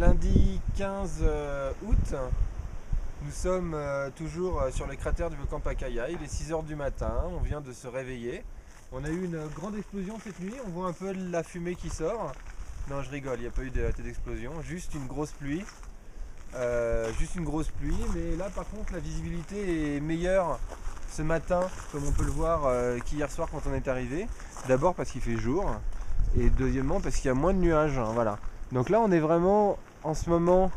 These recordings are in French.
lundi 15 août. Nous sommes toujours sur le cratère du volcan Pacaya. Il est 6 heures du matin, on vient de se réveiller. On a eu une grande explosion cette nuit, on voit un peu la fumée qui sort. Non, je rigole, il n'y a pas eu d'explosion, juste une grosse pluie. Mais là par contre la visibilité est meilleure ce matin, comme on peut le voir, qu'hier soir quand on est arrivé. D'abord parce qu'il fait jour, et deuxièmement parce qu'il y a moins de nuages, hein, voilà. Donc là on est vraiment en ce moment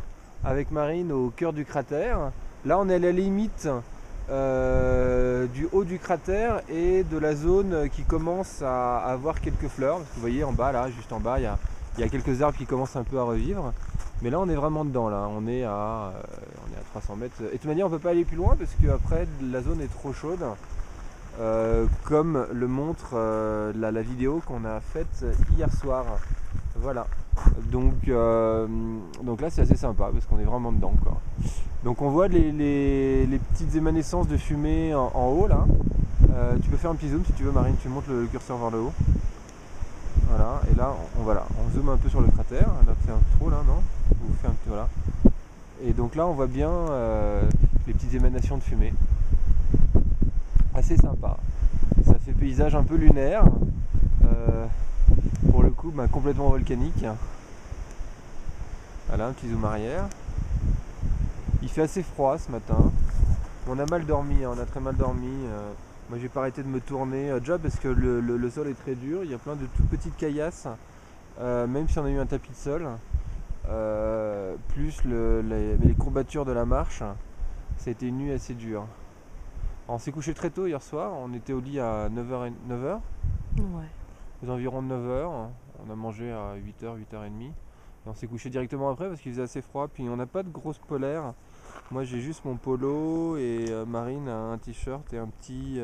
avec Marine au cœur du cratère. Là on est à la limite du haut du cratère et de la zone qui commence à avoir quelques fleurs. Parce que vous voyez en bas, là, juste en bas, il y a quelques arbres qui commencent un peu à revivre. Mais là on est vraiment dedans, là. On est à 300 mètres. Et de toute manière on ne peut pas aller plus loin parce qu'après la zone est trop chaude. Comme le montre la vidéo qu'on a faite hier soir. Voilà. Donc là c'est assez sympa parce qu'on est vraiment dedans, quoi. Donc on voit les petites émanescences de fumée en haut là. Tu peux faire un petit zoom si tu veux, Marine, tu montes le curseur vers le haut. Voilà, et là on zoome un peu sur le cratère. Là c'est un peu trop là, non? On vous fait un petit, voilà. Et donc là on voit bien les petites émanations de fumée. Assez sympa. Ça fait paysage un peu lunaire. Pour le coup, complètement volcanique. Voilà, un petit zoom arrière. Il fait assez froid ce matin. On a mal dormi, hein, on a très mal dormi. Moi j'ai pas arrêté de me tourner déjà parce que le sol est très dur. Il y a plein de toutes petites caillasses. Même si on a eu un tapis de sol. Plus les courbatures de la marche. Ça a été une nuit assez dure. On s'est couché très tôt hier soir. On était au lit à 9h. Ouais. Aux environs de 9h. On a mangé à 8h, 8h30. Et on s'est couché directement après parce qu'il faisait assez froid. Puis on n'a pas de grosses polaires. Moi j'ai juste mon polo et Marine a un t-shirt et un petit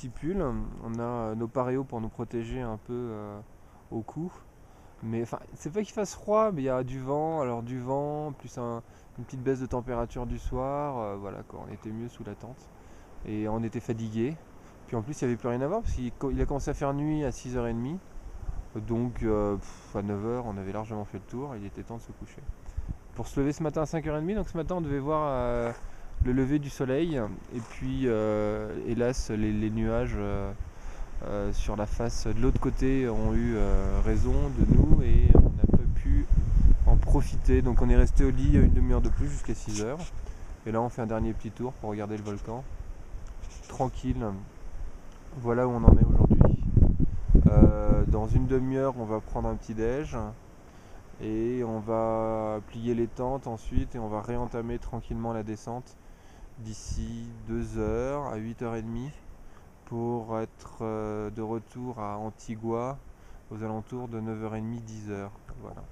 pull. On a nos paréos pour nous protéger un peu au cou. Mais enfin, c'est pas qu'il fasse froid, mais il y a du vent. Alors du vent, plus une petite baisse de température du soir. Voilà quoi, on était mieux sous la tente. Et on était fatigué. Puis en plus il n'y avait plus rien à voir parce qu'il a commencé à faire nuit à 6h30. Donc à 9h on avait largement fait le tour, il était temps de se coucher. Pour se lever ce matin à 5h30, donc ce matin on devait voir le lever du soleil. Et puis hélas les nuages sur la face de l'autre côté ont eu raison de nous et on n'a pas pu en profiter. Donc on est resté au lit une demi-heure de plus jusqu'à 6h. Et là on fait un dernier petit tour pour regarder le volcan. Tranquille. Voilà où on en est aujourd'hui. Dans une demi-heure, on va prendre un petit déj et on va plier les tentes ensuite et on va réentamer tranquillement la descente d'ici 2 heures à 8h30 pour être de retour à Antigua aux alentours de 9h30, 10h. Voilà.